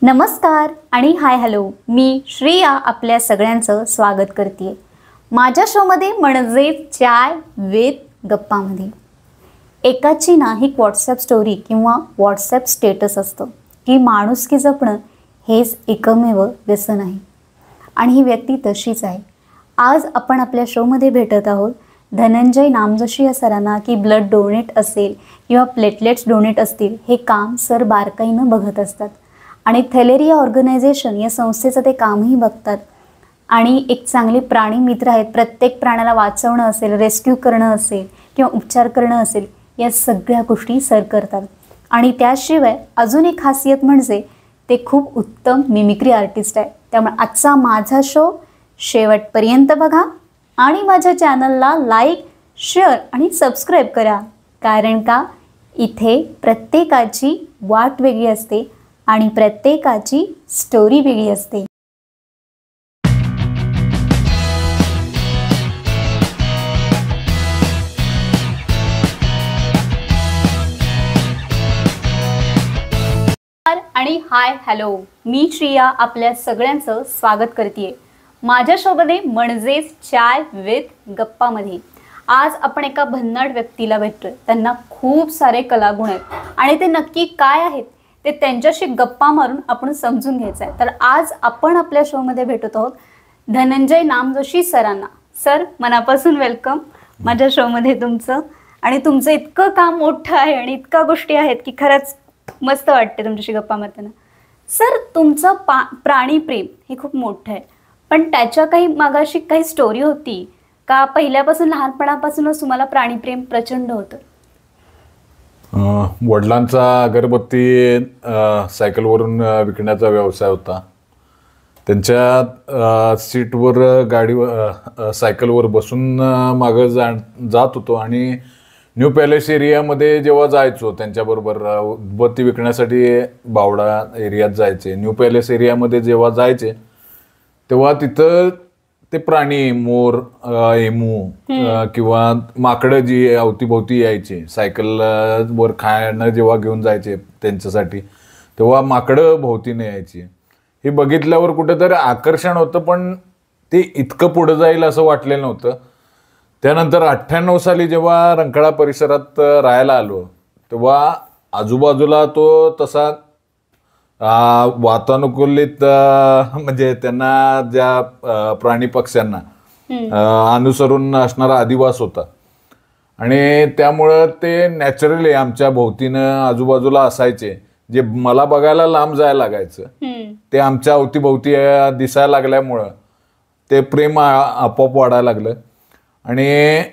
नमस्कार आणि hi hello, मी श्रेया आपल्या सगळ्यांचं स्वागत करते माझ्या शोमध्ये म्हणजेच चाय विथ गप्पामध्ये. एकाची ना ही व्हॉट्सॲप स्टोरी किंवा व्हॉट्सॲप स्टेटस असतं की माणुसकी जपणं हेच एकमेव व्यसन आहे आणि ही व्यक्ती तशीच आहे. आज आपण आपल्या शोमध्ये भेटत आहोत धनंजय नामजोशी सरांना की ब्लड डोनेट असेल किंवा प्लेटलेट्स डोनेट असतील हे काम सर बारकाईनं बघत असतात आणि थॅलेरिया ऑर्गनायझेशन या संस्थेचं ते कामही बघतात आणि एक चांगले प्राणी मित्र आहेत. प्रत्येक प्राण्याला वाचवणं असेल, रेस्क्यू करणं असेल किंवा उपचार करणं असेल, या सगळ्या गोष्टी सर करतात. आणि त्याशिवाय अजून एक खासियत म्हणजे ते खूप उत्तम मिमिक्री आर्टिस्ट आहे. त्यामुळे आजचा माझा शो शेवटपर्यंत बघा आणि माझ्या चॅनलला लाईक, शेअर आणि सबस्क्राईब करा, कारण का इथे प्रत्येकाची वाट वेगळी असते आणि प्रत्येकाची स्टोरी वेगळी असते. आणि हाय हॅलो, मी श्रेया आपल्या सगळ्यांचं स्वागत करते माझ्या शोमध्ये म्हणजेच चाय विथ गप्पामध्ये. आज आपण एका भन्नाट व्यक्तीला भेटतोय. त्यांना खूप सारे कलागुण आहेत आणि ते नक्की काय आहेत ते त्यांच्याशी गप्पा मारून आपण समजून घ्यायचं आहे. तर आज आपण आपल्या शोमध्ये भेटत आहोत धनंजय नामजोशी सरांना. सर, मनापासून वेलकम माझ्या शोमध्ये तुमचं. आणि तुमचं इतकं काम मोठं आहे आणि इतका गोष्टी आहेत की खरंच मस्त वाटते तुमच्याशी गप्पा मारताना. सर, तुमचं प्राणीप्रेम हे खूप मोठं आहे, पण त्याच्या काही मागाशी काही स्टोरी होती का? पहिल्यापासून लहानपणापासूनच तुम्हाला प्राणीप्रेम प्रचंड होतं? वडिलांचा अगरबत्ती सायकलवरून विकण्याचा व्यवसाय होता. त्यांच्या सीटवर गाडीवर सायकलवर बसून मागं जात होतो आणि न्यू पॅलेस एरियामध्ये जेव्हा जायचो त्यांच्याबरोबर उदबत्ती विकण्यासाठी बावडा एरियात जायचे. न्यू पॅलेस एरियामध्ये जेव्हा जायचे तेव्हा तिथं ते प्राणी, मोर, एमू किंवा माकडं जी अवतीभोवती यायचे सायकलवर खाणं जेव्हा घेऊन जायचे त्यांच्यासाठी, तेव्हा माकडं भोवतीने यायची. हे बघितल्यावर कुठेतरी आकर्षण होतं, पण ते इतकं पुढं जाईल असं वाटलेलं नव्हतं. त्यानंतर 98 साली जेव्हा रंकाळा परिसरात राहायला आलो तेव्हा आजूबाजूला तो तसा वातानुकूलित म्हणजे त्यांना ज्या प्राणी पक्ष्यांना अनुसरून असणारा अधिवास होता आणि त्यामुळं ते नॅचरली आमच्या भोवतीनं आजूबाजूला असायचे. जे मला बघायला लांब जायला लागायचं ते आमच्या अवतीभोवती दिसायला लागल्यामुळं ते प्रेम आपोआप वाढायला लागलं. आणि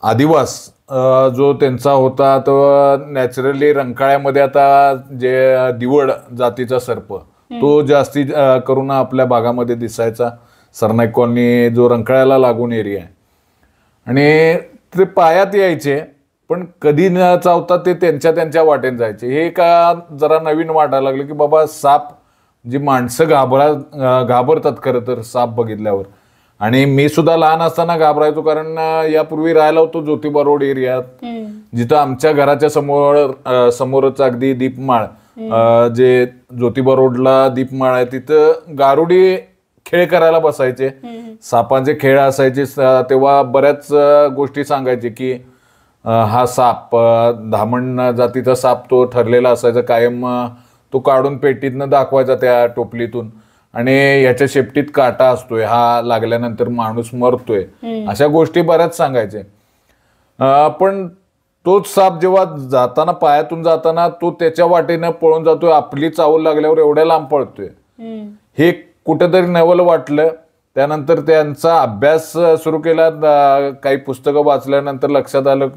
अधिवास जो त्यांचा होता तो नॅचरली रंकाळ्यामध्ये आता जे दिवड जातीचा सर्प तो जास्ती करून आपल्या भागामध्ये दिसायचा. सरनाईक कॉलनी जो रंकाळ्याला लागून एरिया आहे आणि ते पायात यायचे, पण कधी न चावता ते त्यांच्या वाटेने जायचे. हे का जरा नवीन वाटायला लागलं की बाबा साप, जी माणसं घाबरतात खरं तर साप बघितल्यावर. आणि मी सुद्धा लहान असताना घाबरायचो, कारण यापूर्वी राहायला होतो ज्योतिबा रोड एरियात, जिथं आमच्या घराच्या समोरच अगदी दीपमाळ, जे ज्योतिबा रोडला दीपमाळ आहे, तिथं गारुडी खेळ करायला बसायचे. सापांचे खेळ असायचे तेव्हा बऱ्याच गोष्टी सांगायचे की हा साप, धामण जातीचा साप तो ठरलेला असायचा कायम. तो काढून पेटीतनं दाखवायचा त्या टोपलीतून आणि ह्याच्या शेपटीत काटा असतोय, हा लागल्यानंतर माणूस मरतोय, अशा गोष्टी बऱ्याच सांगायचे. पण तोच साप जेव्हा जाताना, पायातून जाताना तो त्याच्या वाटेनं पळून जातोय, आपली चावल लागल्यावर एवढ्या लांब पळतोय, हे कुठेतरी नवल वाटलं. त्यानंतर त्यांचा अभ्यास सुरू केला. काही पुस्तकं वाचल्यानंतर लक्षात आलं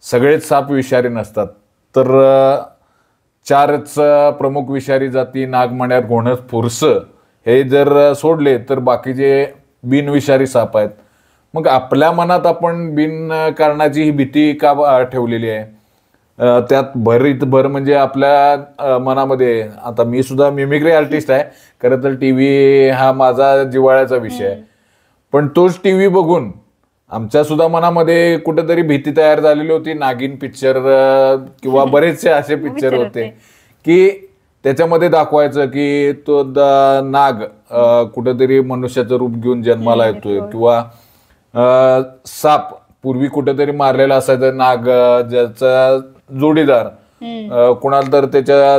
सगळेच साप विषारी नसतात, तर 4च प्रमुख विषारी जाती, नागमण्यात, घोणस, फुरसं, हे जर सोडले तर बाकीचे बिनविषारी साप आहेत. मग आपल्या मनात आपण बिनकारणाची ही भीती का ठेवलेली आहे? त्यात भर म्हणजे आपल्या मनामध्ये, आता मी सुद्धा मिमिक्री आर्टिस्ट आहे खरं तर, TV हा माझा जिव्हाळ्याचा विषय आहे, पण तोच TV बघून आमच्या सुद्धा मनामध्ये कुठेतरी भीती तयार झालेली होती. नागिन पिक्चर किंवा बरेचसे असे पिक्चर होते की त्याच्यामध्ये दाखवायचं की तो नाग कुठेतरी मनुष्याचं रूप घेऊन जन्माला येतोय, किंवा साप पूर्वी कुठेतरी मारलेला असायचं नाग, ज्याचा जोडीदार कुणाला तर त्याच्या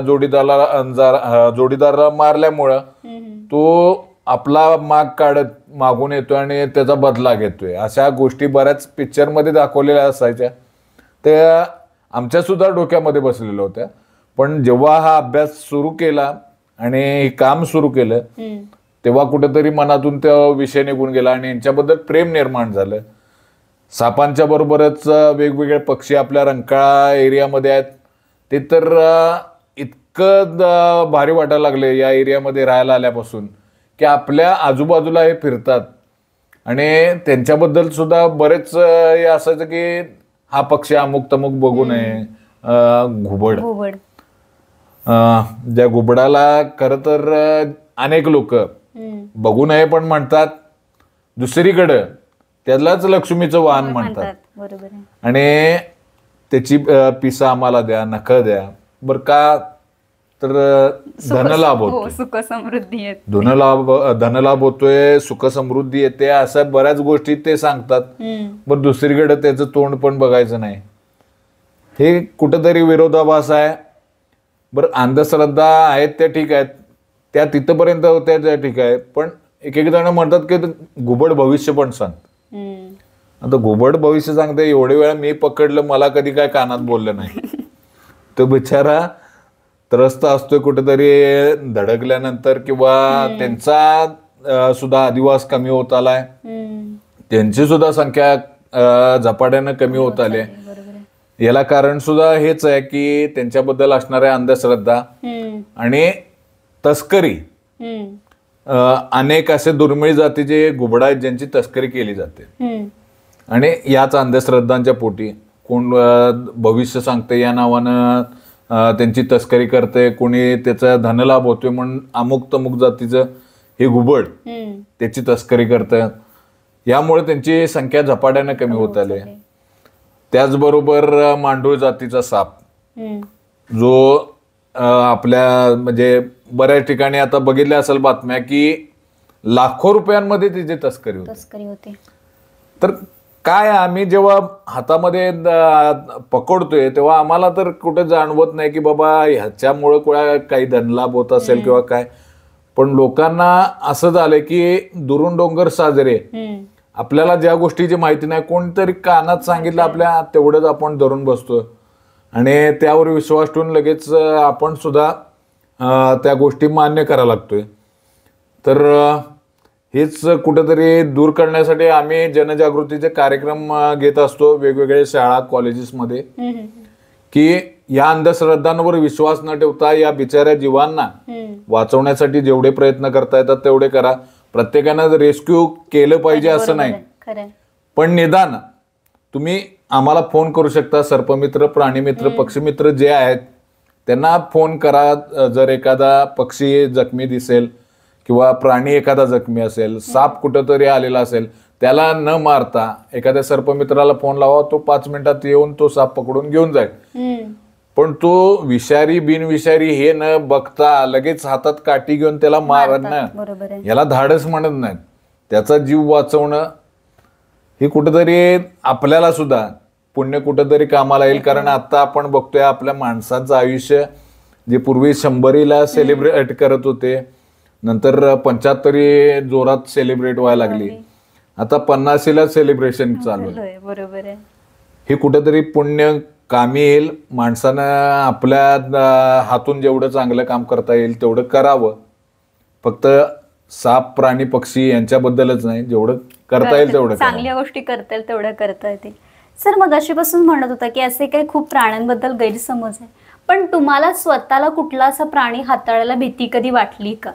जोडीदाराला मारल्यामुळं तो आपला माग काढत मागून येतोय आणि त्याचा बदला घेतोय. अशा गोष्टी बऱ्याच पिक्चर मध्ये दाखवलेल्या असायच्या, त्या आमच्या सुद्धा डोक्यामध्ये बसलेल्या होत्या. पण जेव्हा हा अभ्यास सुरू केला आणि हे काम सुरू केलं, तेव्हा कुठेतरी मनातून तो विषय निघून गेला आणि यांच्याबद्दल प्रेम निर्माण झालं. सापांच्या बरोबरच वेगवेगळे पक्षी आपल्या रंकाळा एरियामध्ये आहेत. ते तर इतकं भारी वाटायला लागले या एरियामध्ये राहायला आल्यापासून, की आपल्या आजूबाजूला हे फिरतात. आणि त्यांच्याबद्दल सुद्धा बरेच हे असायचं की हा पक्षी अमुक तमुक बघू नये. घुबड, ज्या घुबडाला खरं तर अनेक लोक बघू नये पण म्हणतात, दुसरीकडं त्यालाच लक्ष्मीचं वाहन म्हणतात. आणि त्याची पिसा आम्हाला द्या, नखं द्या, बरं का, तर धनलाभ होतो, सुख समृद्धी, धनलाभ होतोय, सुख समृद्धी येते, अशा बऱ्याच गोष्टी ते सांगतात. बरं दुसरीकडे त्याचं तोंड पण बघायचं नाही, हे कुठंतरी विरोधाभास आहे. बरं अंधश्रद्धा आहेत त्या ठीक आहेत, त्या तिथपर्यंत होत्या त्या ठीक आहे, पण एक एक जण म्हणतात की घुबड भविष्य पण सांगत. आता घुबड भविष्य सांगते, एवढे वेळा मी पकडलं, मला कधी काय कानात बोललं नाही. तो बिचारा त्रस्त असतोय कुठेतरी धडकल्यानंतर, किंवा त्यांचा सुद्धा अधिवास कमी होत आलाय, त्यांची सुद्धा संख्या झपाट्यानं कमी होत आली. याला कारण सुद्धा हेच आहे की त्यांच्याबद्दल असणाऱ्या अंधश्रद्धा आणि तस्करी. अनेक असे दुर्मिळ जातीचे घुबड आहेत ज्यांची तस्करी केली जाते, आणि याच अंधश्रद्धांच्या पोटी कोण भविष्य सांगते या नावानं त्यांची तस्करी करते, कोणी त्याचा धनलाभ होतोय म्हणून अमुक तमुक जातीचं हे घुबड त्याची तस्करी करतात. यामुळे त्यांची संख्या झपाट्याने कमी होत आली. त्याचबरोबर मांडूळ जातीचा साप, जो आपल्या म्हणजे बऱ्याच ठिकाणी आता बघितल्या असेल बातम्या की लाखो रुपयांमध्ये तिची तस्करी होते. तर काय आम्ही जेव्हा हातामध्ये पकडतोय तेव्हा आम्हाला तर कुठे जाणवत नाही की बाबा ह्याच्यामुळे काही धनलाभ होत असेल किंवा काय, पण लोकांना असं झालंय की दुरून डोंगर साजरे. आपल्याला ज्या गोष्टीची माहिती नाही, कोणतरी कानात सांगितलं आपल्या, तेवढंच आपण धरून बसतो आणि त्यावर विश्वास ठेवून लगेच आपण सुद्धा त्या गोष्टी मान्य करायला लागतोय. तर हेच कुठेतरी दूर करण्यासाठी आम्ही जनजागृतीचे कार्यक्रम घेत असतो वेगवेगळ्या शाळा कॉलेजेसमध्ये, की या अंधश्रद्धांवर विश्वास न ठेवता या बिचाऱ्या जीवांना वाचवण्यासाठी जेवढे प्रयत्न करता येतात तेवढे करा. प्रत्येकानं रेस्क्यू केलं पाहिजे असं नाही, पण निदान तुम्ही आम्हाला फोन करू शकता. सर्पमित्र, प्राणीमित्र, पक्षीमित्र जे आहेत त्यांना फोन करा. जर एखादा पक्षी जखमी दिसेल किंवा प्राणी एखादा जखमी असेल, साप कुठंतरी आलेला असेल, त्याला न मारता एखाद्या सर्पमित्राला फोन लावा, तो 5 मिनिटात येऊन तो साप पकडून घेऊन जाईल. पण तो विषारी बिनविषारी हे न बघता लगेच हातात काठी घेऊन त्याला मारणं, याला धाडस म्हणत नाहीत. त्याचा जीव वाचवणं हे कुठेतरी आपल्याला सुद्धा पुण्य कुठेतरी कामाला येईल. कारण आता आपण बघतोय आपल्या माणसाचं आयुष्य जे पूर्वी 100ला सेलिब्रेट करत होते, नंतर 75 जोरात सेलिब्रेट व्हायला लागली, आता 50ला सेलिब्रेशन चालू आहे. हे कुठेतरी पुण्य कामी येईल. माणसानं आपल्या हातून जेवढं चांगलं काम करता येईल तेवढं करावं. फक्त साप, प्राणी, पक्षी यांच्याबद्दलच नाही, जेवढं करता येईल तेवढं, चांगल्या गोष्टी करता येईल तेवढं करता येतील. सर, मग अशीपासून म्हणत होता की असे काही खूप प्राण्यांबद्दल गैरसमज आहे, पण तुम्हाला स्वतःला कुठला असा प्राणी हाताळायला भीती कधी वाटली का?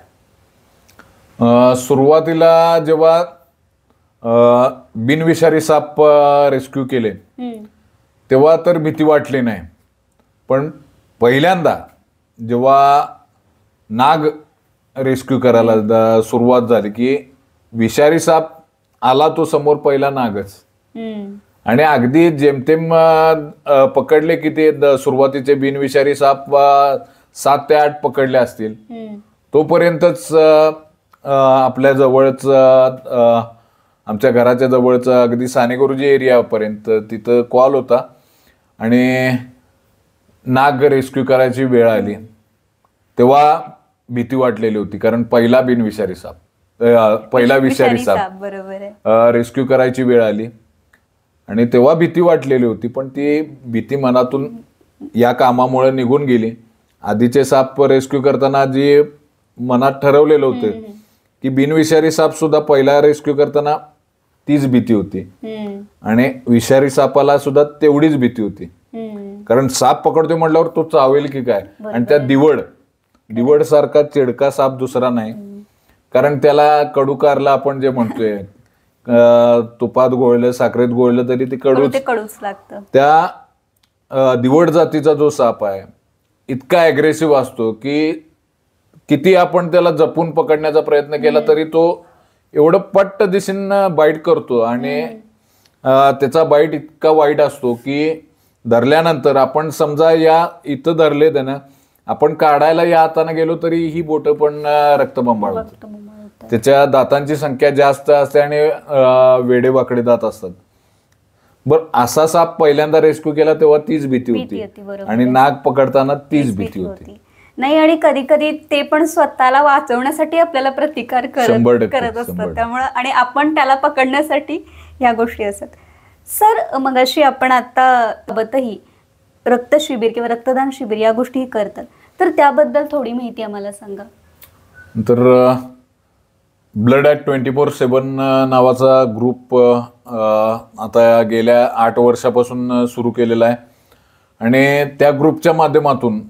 सुरुवातीला जेव्हा बिनविषारी साप रेस्क्यू केले तेव्हा तर भीती वाटली नाही, पण पहिल्यांदा जेव्हा नाग रेस्क्यू करायला सुरुवात झाली की विषारी साप आला, तो समोर पहिला नागच. आणि अगदी जेमतेम पकडले की ते सुरुवातीचे बिनविषारी साप 7 ते 8 पकडले असतील हम्म. तोपर्यंतच आपल्या जवळच आमच्या घराच्या जवळच अगदी सानेगुरुजी एरियापर्यंत तिथं कॉल होता आणि नाग रेस्क्यू करायची वेळ आली. तेव्हा भीती वाटलेली होती, कारण पहिला बिनविषारी साप पहिला विषारी साप बरोबर आहे. रेस्क्यू करायची वेळ आली आणि तेव्हा भीती वाटलेली होती, पण ती भीती मनातून या कामामुळे निघून गेली. आधीचे साप रेस्क्यू करताना जे मनात ठरवलेलं होतं की बिनविषारी साप सुद्धा पहिला रेस्क्यू करताना तीच भीती होती आणि विषारी सापाला सुद्धा तेवढीच भीती होती, कारण साप पकडतोय म्हटल्यावर तो चावेल की काय. आणि त्या दिवड सारखा चिडका साप दुसरा नाही, कारण त्याला कडूकारला आपण जे म्हणतोय तुपात गोळलं साखरेत गोळलं तरी ते कडूच लागतं. त्या दिवड जातीचा जो साप आहे इतका अग्रेसिव्ह असतो की किती आपण त्याला जपून पकडण्याचा प्रयत्न केला तरी तो एवढं पट्ट दिशेनं बाईट करतो आणि त्याचा बाईट इतका वाईट असतो की धरल्यानंतर आपण समजा या इथं धरले त्यानं, आपण काढायला या हाताने गेलो तरी ही बोट पण रक्तबंबाळ होते. त्याच्या दातांची संख्या जास्त असते आणि वेडेवाकडे दात असतात. बरं, असा साप पहिल्यांदा रेस्क्यू केला तेव्हा तीच भीती होती आणि नाग पकडताना तीच भीती होती. नाही, आणि कधी कधी ते पण स्वतःला वाचवण्यासाठी आपल्याला प्रतिकार करत असतात, त्यामुळे आणि आपण त्याला पकडण्यासाठी ह्या गोष्टी असतात. सर, मगाशी आपण आता सोबतही रक्त शिबिर किंवा रक्तदान शिबिर या गोष्टी करतात, तर त्याबद्दल थोडी माहिती आम्हाला सांगा. तर ब्लड ॲट 24/7 नावाचा ग्रुप आता गेल्या 8 वर्षापासून सुरू केलेला आहे आणि त्या ग्रुपच्या माध्यमातून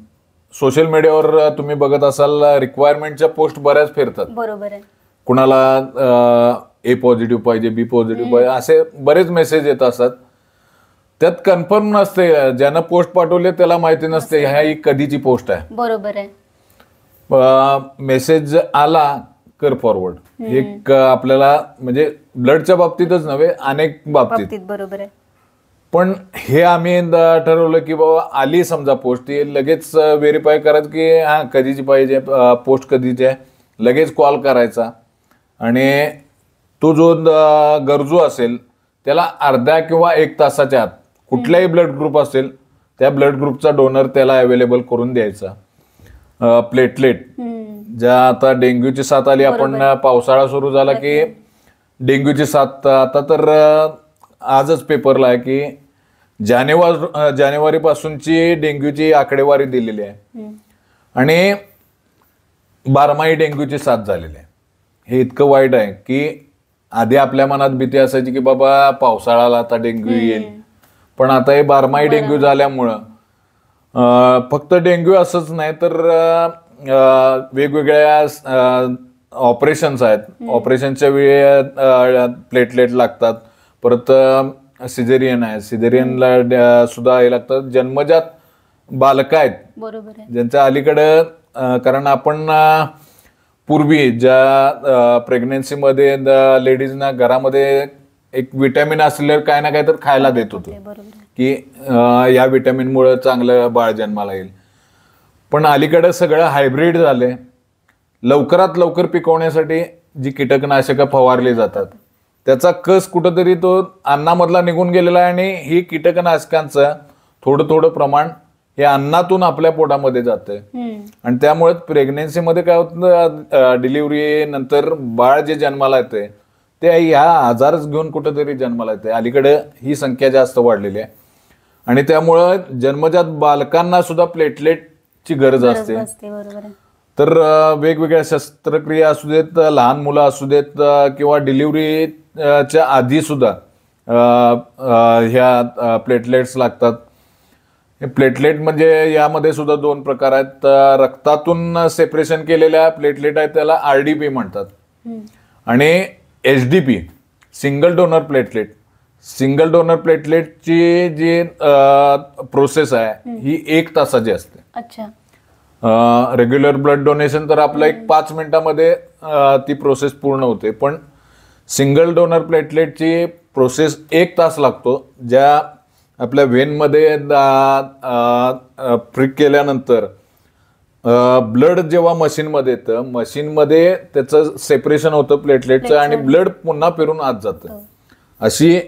सोशल मीडियावर तुम्ही बघत असाल रिक्वायरमेंटच्या पोस्ट बऱ्याच फिरतात. बरोबर आहे. कुणाला ए पॉझिटिव्ह पाहिजे, बी पॉझिटिव्ह पाहिजे, असे बरेच मेसेज येत असतात. त्यात कन्फर्म नसते, ज्यानं पोस्ट पाठवले त्याला माहिती नसते ह्या ही कधीची पोस्ट आहे. बरोबर आहे. मेसेज आला कर फॉरवर्ड, एक आपल्याला म्हणजे ब्लडच्या बाबतीतच नव्हे अनेक बाबतीत. बरोबर आहे. पण हे आम्ही ठरवलं की बाबा आली समजा पोस्ट, ती लगेच व्हेरीफाय करायचं की हा कधीची पाहिजे, पोस्ट कधीची आहे, लगेच कॉल करायचा आणि तो जो गरजू असेल त्याला अर्ध्या किंवा 1 तासाच्या आत कुठलाही ब्लड ग्रुप असेल त्या ब्लड ग्रुपचा डोनर त्याला अवेलेबल करून द्यायचा. प्लेटलेट, ज्या आता डेंग्यूची साथ आली, आपण पावसाळा सुरू झाला की डेंग्यूची साथ, आता तर आजच पेपरला आहे की जानेवारी पासूनची डेंग्यूची आकडेवारी दिलेली आहे आणि 12माही डेंग्यूची साथ झालेली आहे. हे इतकं वाईट आहे की आधी आपल्या मनात भीती असायची की बाबा पावसाळ्याला आता डेंग्यू येईल, पण आता हे 12माही डेंग्यू झाल्यामुळं फक्त डेंग्यू असंच नाही तर वेगवेगळ्या ऑपरेशन्स आहेत. ऑपरेशनच्या वेळी प्लेटलेट लागतात, परत सिझेरियन आहे, सिझेरियनला सुद्धा हे लागतात. जन्मजात बालकं आहेत ज्यांच्या अलीकडं, कारण आपण पूर्वी ज्या प्रेग्नन्सीमध्ये लेडीजना घरामध्ये एक विटॅमिन असलेलं काय ना काय तर खायला देत होतो की या विटॅमिनमुळे चांगलं बाळ जन्माला येईल. पण अलीकडं सगळं हायब्रिड झाले. लवकरात लवकर पिकवण्यासाठी जी कीटकनाशकं फवारली जातात त्याचा कस कुठंतरी तो अन्नामधला निघून गेलेला आहे आणि ही कीटकनाशकांचं थोडं प्रमाण हे अन्नातून आपल्या पोटामध्ये जातंय आणि त्यामुळे प्रेग्नेन्सीमध्ये काय होतं, डिलिव्हरी नंतर बाळ जे जन्माला येते ते ह्या आजारच घेऊन कुठंतरी जन्माला येते. अलीकडे ही संख्या जास्त वाढलेली आहे आणि त्यामुळं जन्मजात बालकांना सुद्धा प्लेटलेटची गरज असते. तर वेगवेगळ्या शस्त्रक्रिया असू देत, लहान मुलं असू देत किंवा डिलिव्हरीच्या आधी सुद्धा ह्या प्लेटलेट्स लागतात. हे प्लेटलेट म्हणजे यामध्ये सुद्धा 2 प्रकार आहेत. रक्तातून सेपरेशन केलेल्या प्लेटलेट आहेत त्याला RDP म्हणतात आणि SDP single donor platelet. Single donor प्लेटलेटची जी प्रोसेस आहे ही 1 तासाची असते. अच्छा. रेग्युलर ब्लड डोनेशन तर आपलं 5 मिनिटामध्ये ती प्रोसेस पूर्ण होते, पण सिंगल डोनर प्लेटलेटची प्रोसेस 1 तास लागतो. ज्या आपल्या व्हेनमध्ये प्रिक केल्यानंतर ब्लड जेव्हा मशीनमध्ये येतं, मशीनमध्ये त्याचं सेपरेशन होतं प्लेटलेटचं आणि ब्लड पुन्हा फिरून आत जातं. अशी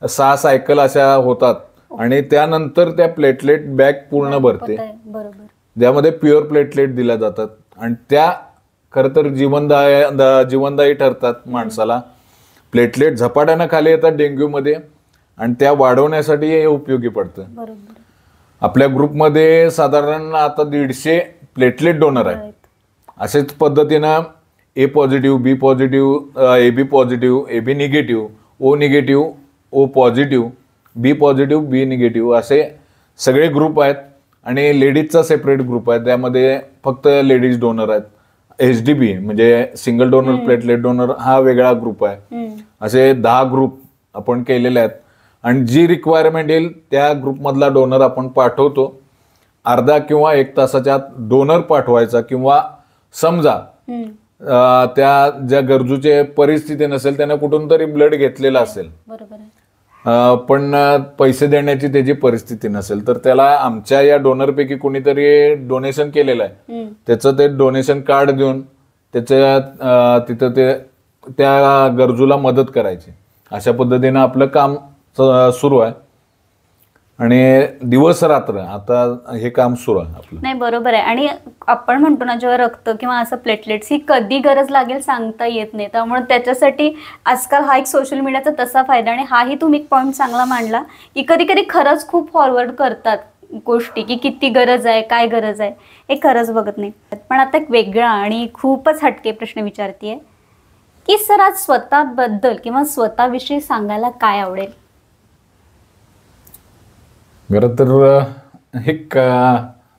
6 सायकल अशा होतात आणि त्यानंतर त्या प्लेटलेट बॅग पूर्ण भरते, ज्यामध्ये प्युअर प्लेटलेट दिल्या जातात आणि त्या खरं तर जीवनदायी ठरतात माणसाला. प्लेटलेट झपाट्यानं खाली येतात डेंग्यूमध्ये आणि त्या वाढवण्यासाठी हे उपयोगी पडतं. आपल्या ग्रुपमध्ये साधारण आता 150 प्लेटलेट डोनर आहेत. अशाच पद्धतीनं A positive, B positive, AB positive, AB negative, O negative, O positive, B positive, B negative असे सगळे ग्रुप आहेत. आणि लेडीजचा सेपरेट ग्रुप आहे, त्यामध्ये फक्त लेडीज डोनर आहेत. HDB म्हणजे सिंगल डोनर प्लेटलेट डोनर हा वेगळा ग्रुप आहे. असे 10 ग्रुप आपण केलेले आहेत आणि जी रिक्वायरमेंट येईल त्या ग्रुपमधला डोनर आपण पाठवतो. अर्धा किंवा 1 तासाच्या आत डोनर पाठवायचा किंवा समजा त्या ज्या गरजूचे परिस्थिती नसेल त्याने कुठून तरी ब्लड घेतलेला असेल पण पैसे देण्याची त्याची परिस्थिती नसेल तर त्याला आमच्या या डोनरपैकी कुणीतरी डोनेशन केलेलं आहे त्याचं ते डोनेशन कार्ड देऊन त्याच्या तिथं ते त्या गरजूला मदत करायची. अशा पद्धतीनं आपलं काम सुरू आहे आणि दिवस रात्र आता हे काम सुरू आहे आपलं. नाही बरोबर आहे. आणि आपण म्हणतो ना जेव्हा रक्त किंवा असं प्लेटलेट्स ही कधी गरज लागेल सांगता येत नाही, त्यामुळे त्याच्यासाठी आजकाल हा एक सोशल मीडियाचा तसा फायदा. आणि हाही तुम्ही एक पॉईंट चांगला मांडला की कधी कधी खरंच खूप फॉरवर्ड करतात गोष्टी की किती गरज आहे, काय गरज आहे, हे खरंच बघत नाही. पण आता एक वेगळा आणि खूपच हटके प्रश्न विचारतेय की सर आज स्वतःबद्दल किंवा स्वतःविषयी सांगायला काय आवडेल? खरं तर एक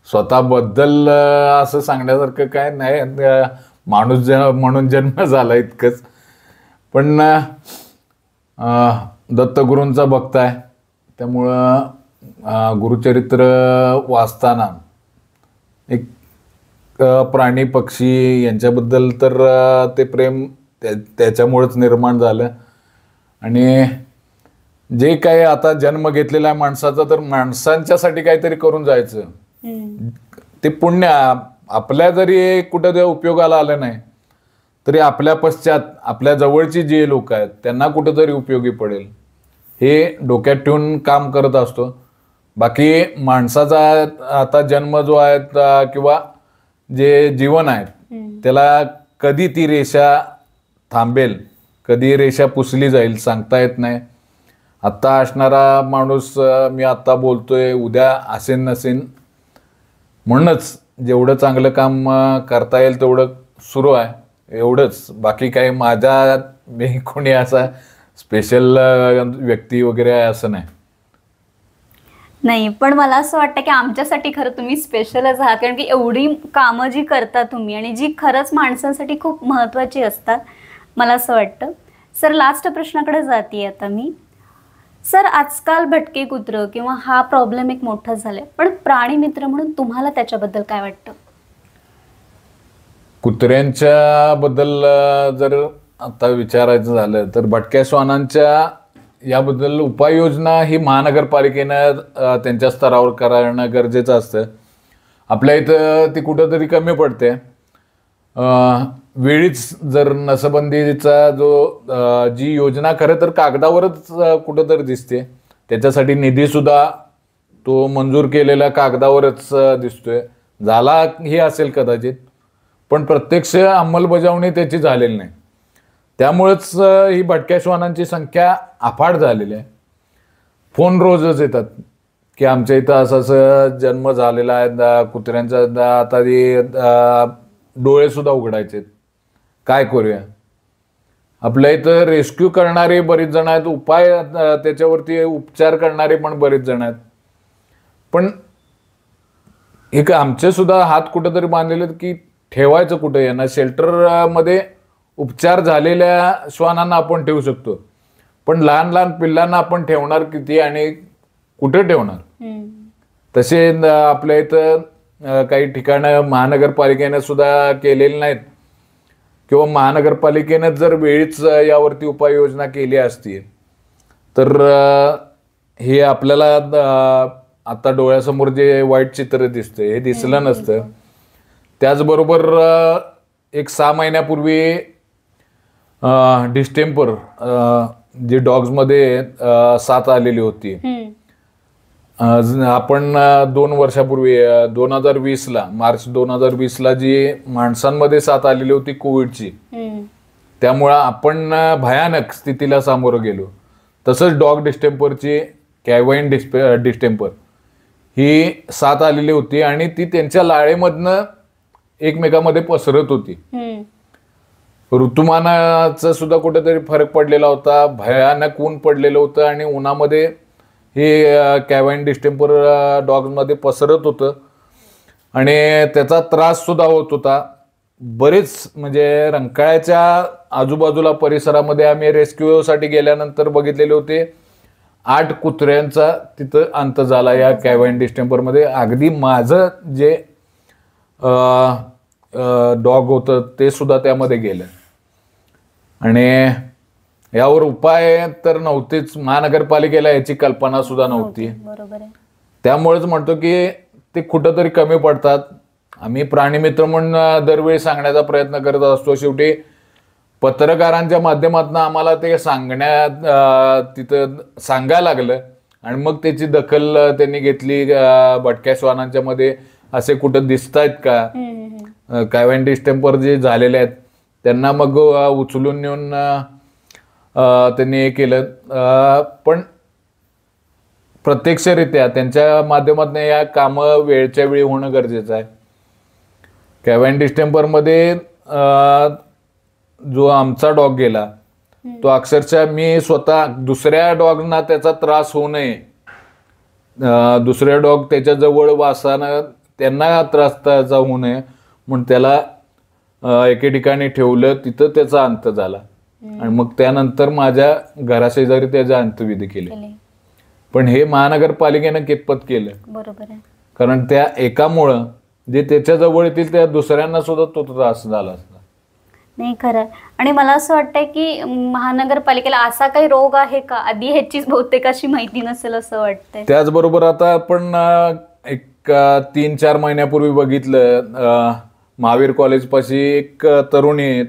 स्वतःबद्दल असं सांगण्यासारखं काय नाही, माणूस म्हणून जन्म झाला इतकंच. पण दत्तगुरूंचा भक्त आहे त्यामुळं गुरुचरित्र वाचताना एक प्राणी पक्षी यांच्याबद्दल तर ते प्रेम त्याच्यामुळेच निर्माण झालं. आणि जे काही आता जन्म घेतलेला आहे माणसाचा तर माणसांच्यासाठी काहीतरी करून जायचं ते पुण्य आपल्या जरी कुठं ते उपयोगाला आलं नाही तरी आपल्या पश्चात आपल्या जवळची जे लोक आहेत त्यांना कुठंतरी उपयोगी पडेल हे डोक्यात ठेवून काम करत असतो. बाकी माणसाचा आता जन्म जो आहे किंवा जे जीवन आहे त्याला कधी ती रेषा थांबेल, कधी रेषा पुसली जाईल सांगता येत नाही. आत्ता असणारा माणूस मी आत्ता बोलतोय उद्या असेन नसेन, म्हणूनच जेवढं चांगलं काम करता येईल तेवढं सुरू आहे एवढंच. बाकी काही माझ्या मी कोणी असा स्पेशल व्यक्ती वगैरे आहे असं नाही. नाही पण मला असं वाटतं की आमच्यासाठी खरं तुम्ही स्पेशलच आहात, कारण की एवढी कामं जी करता तुम्ही आणि जी खरंच माणसांसाठी खूप महत्त्वाची असतात मला असं वाटतं. सर लास्ट प्रश्नाकडे जाते आता मी. सर आजकाल भटके कुत्रं किंवा हा प्रॉब्लेम एक मोठा झालाय, पण प्राणी मित्र म्हणून तुम्हाला त्याच्याबद्दल काय वाटतं? कुत्र्यांच्या बद्दल जर आता विचारायचं झालं तर भटक्या श्वानांच्या याबद्दल उपाययोजना ही महानगरपालिकेनं त्यांच्या स्तरावर करणं गरजेचं असतं. आपल्या इथं ती कुठंतरी कमी पडते. वेळीच जर नसबंदीचा जी योजना खरं तर कागदावरच कुठंतरी दिसते, त्याच्यासाठी निधीसुद्धा तो मंजूर केलेला कागदावरच दिसतोय, झाला हे असेल कदाचित पण प्रत्यक्ष अंमलबजावणी त्याची झालेली नाही. त्यामुळेच ही भटक्या श्वानांची संख्या अफाट झालेली आहे. फोन रोजच येतात की आमच्या इथं असं असं जन्म झालेला आहे कुत्र्यांचा, आता डोळे सुद्धा उघडायचे, काय करूया. आपल्या इथं रेस्क्यू करणारे बरेच जण आहेत, उपाय त्याच्यावरती उपचार करणारे पण बरेच जण आहेत. पण एक आमचे सुद्धा हात कुठंतरी बांधलेले की ठेवायचं कुठं, यांना शेल्टरमध्ये उपचार झालेल्या श्वानांना आपण ठेवू शकतो पण लहान लहान पिल्लांना आपण ठेवणार किती आणि कुठे ठेवणार. तसे आपल्या इथं काही ठिकाणं महानगरपालिकेने सुद्धा केलेली नाहीत किंवा महानगरपालिकेने जर वेळीच यावरती उपाययोजना केली असती तर हे आपल्याला आता डोळ्यासमोर जे वाईट चित्र दिसतंय हे दिसलं नसतं. त्याचबरोबर एक 6 महिन्यापूर्वी डिस्टेंपर जे डॉग्समध्ये साथ आलेली होती. आपण 2 वर्षापूर्वी 2020ला मार्च 2020ला जी माणसांमध्ये साथ आलेली होती कोविडची, त्यामुळं आपण भयानक स्थितीला सामोरं गेलो. तसंच डॉग डिस्टेंपरची कॅवाईन डिस्टेंपर ही साथ आलेली होती आणि ती त्यांच्या लाळेमधनं एकमेकांमध्ये पसरत होती. ऋतुमानाचा सुद्धा कुठेतरी फरक पडलेला होता, भयानक ऊन पडलेलं होतं आणि उन्हामध्ये हे कॅवाईन डिस्टेंपर डॉग्समध्ये पसरत होतं आणि त्याचा त्रास सुद्धा होत होता. बरेच म्हणजे रंकाळ्याच्या आजूबाजूला परिसरामध्ये आम्ही रेस्क्यूसाठी गेल्यानंतर बघितलेले होते 8 कुत्र्यांचा तिथं अंत झाला या कॅवाईन डिस्टेंपरमध्ये. अगदी माझं जे डॉग होतं ते सुद्धा त्यामध्ये गेलं आणि यावर उपाय तर नव्हतेच. महानगरपालिकेला याची कल्पना सुद्धा नव्हती. त्यामुळेच म्हणतो की ते कुठंतरी कमी पडतात. आम्ही प्राणीमित्र म्हणून दरवेळी सांगण्याचा प्रयत्न करत असतो. शेवटी पत्रकारांच्या माध्यमातून आम्हाला ते तिथं सांगायला लागलं आणि मग त्याची दखल त्यांनी घेतली. भटक्या श्वानांच्या मध्ये असे कुठं दिसतायत का कॅवाईन डिस्टेंपर जे झालेले आहेत त्यांना मग उचलून नेऊन त्यांनी हे केलं. पण प्रत्यक्षरित्या त्यांच्या माध्यमातून या कामं वेळच्या वेळी होणं गरजेचं आहे. कॅवाईन डिस्टेंपरमध्ये जो आमचा डॉग गेला तो अक्षरशः मी स्वतः दुसऱ्या डॉगना त्याचा त्रास होऊ नये, दुसऱ्या डॉग त्याच्या जवळ वासानं त्यांना त्रास त्याचा होऊ नये म्हणून त्याला एके ठिकाणी ठेवलं. तिथं त्याचा अंत झाला आणि मग त्यानंतर माझ्या घराशेजारी त्याचे अंत्यविधी केले. पण हे महानगरपालिकेनं कितपत केलं, बरोबर आहे, कारण त्या एकामुळं जे त्याच्या जवळ येतील त्या दुसऱ्यांना सुद्धा तो त्रास झाला असता. नाही खरं. आणि मला असं वाटतंय की महानगरपालिकेला असा काही रोग आहे का, आधी ह्याचीच बहुतेक अशी माहिती नसेल असं वाटतंय. त्याचबरोबर आता आपण एक 3-4 महिन्यापूर्वी बघितलं महावीर कॉलेज पाशी एक तरुणी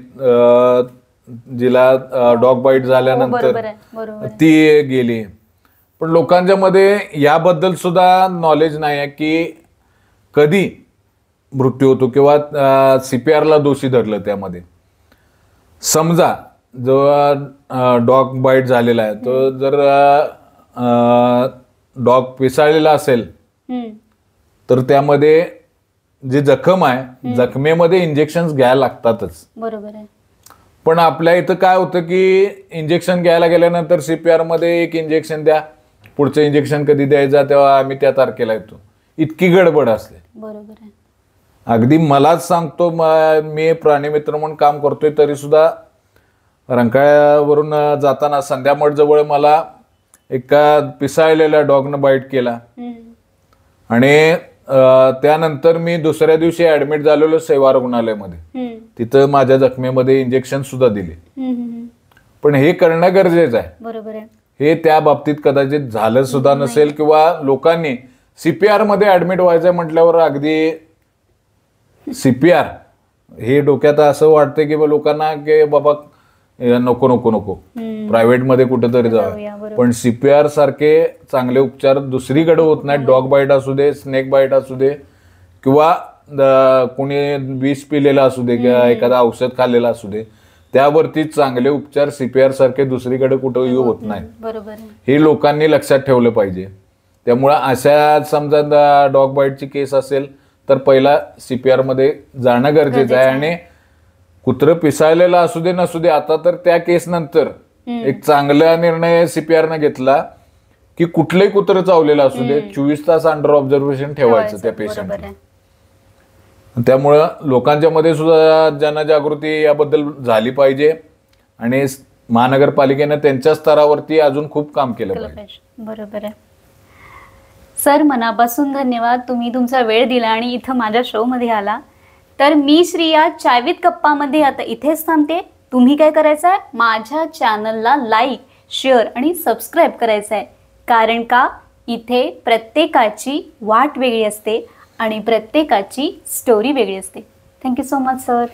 जिला डॉग बाईट झाल्यानंतर ती गेली. पण लोकांच्या मध्ये याबद्दल सुद्धा नॉलेज नाही आहे की कधी मृत्यू होतो किंवा CPR ला दोषी धरलं. त्यामध्ये समजा जो डॉग बाईट झालेला आहे तो जर डॉग पिसाळलेला असेल तर त्यामध्ये जे जखम आहे जखमेमध्ये इंजेक्शन घ्यायला लागतातच, बरोबर आहे. पण आपल्या इथं काय होतं की इंजेक्शन घ्यायला गेल्यानंतर CPR मध्ये एक इंजेक्शन द्या, पुढचं इंजेक्शन कधी द्यायचं तेव्हा आम्ही त्या तारखेला येतो, इतकी गडबड असते. बरोबर आहे. अगदी मलाच सांगतो, मी प्राणीमित्र म्हणून काम करतोय तरी सुद्धा रंकाळ्यावरून जाताना संध्यामठ जवळ मला एका पिसाळलेल्या डॉगनं बाईट केला आणि त्यानंतर मी दुसऱ्या दिवशी ऍडमिट झालेलो सेवा रुग्णालयामध्ये. तिथं माझ्या जखमेमध्ये इंजेक्शन सुद्धा दिले. पण हे करणं गरजेचं आहे. बरोबर आहे. हे त्या बाबतीत कदाचित झालं सुद्धा नसेल किंवा लोकांनी CPR मध्ये ऍडमिट व्हायचं म्हटल्यावर अगदी CPR हे डोक्यात असं वाटतं की लोकांना की बाबा नको नको नको प्रायव्हेट मध्ये कुठेतरी जावं. पण CPR सारखे चांगले उपचार दुसरीकडे होत नाहीत. डॉग बाईट असू दे, स्नेक बाईट असू दे किंवा कोणी विष पिलेला असू दे किंवा एखादा औषध खाल्लेला असू दे, त्यावरती चांगले उपचार CPR सारखे दुसरीकडे कुठेही होत नाही. बरोबर. हे लोकांनी लक्षात ठेवलं पाहिजे. त्यामुळं अशा समजा डॉग बाईटची केस असेल तर पहिला CPR मध्ये जाणं गरजेचं आहे. आणि कुत्रं पिसाळलेलं असू दे नसू दे, आता तर त्या केस नंतर एक चांगला निर्णय CPR ने घेतला की कुठलंही कुत्रं चावलेलं असू दे 24 तास अंडर ऑब्झर्वेशन ठेवायचं त्या पेशंटला. त्यामुळं लोकांच्या मध्ये सुद्धा जनजागृती याबद्दल झाली पाहिजे आणि महानगरपालिकेने त्यांच्या स्तरावरती अजून खूप काम केलं पाहिजे. बरोबर आहे. सर, मनापासून धन्यवाद. तुम्ही तुमचा वेळ दिला आणि इथं माझ्या शो मध्ये आला. तर मी श्रिया चाय विथ गप्पामध्ये आता इथेच थांबते. तुम्ही काय करायचं आहे, माझ्या चॅनलला लाईक, शेअर आणि सबस्क्राईब करायचं आहे. कारण का इथे प्रत्येकाची वाट वेगळी असते आणि प्रत्येकाची स्टोरी वेगळी असते. Thank you so much sir.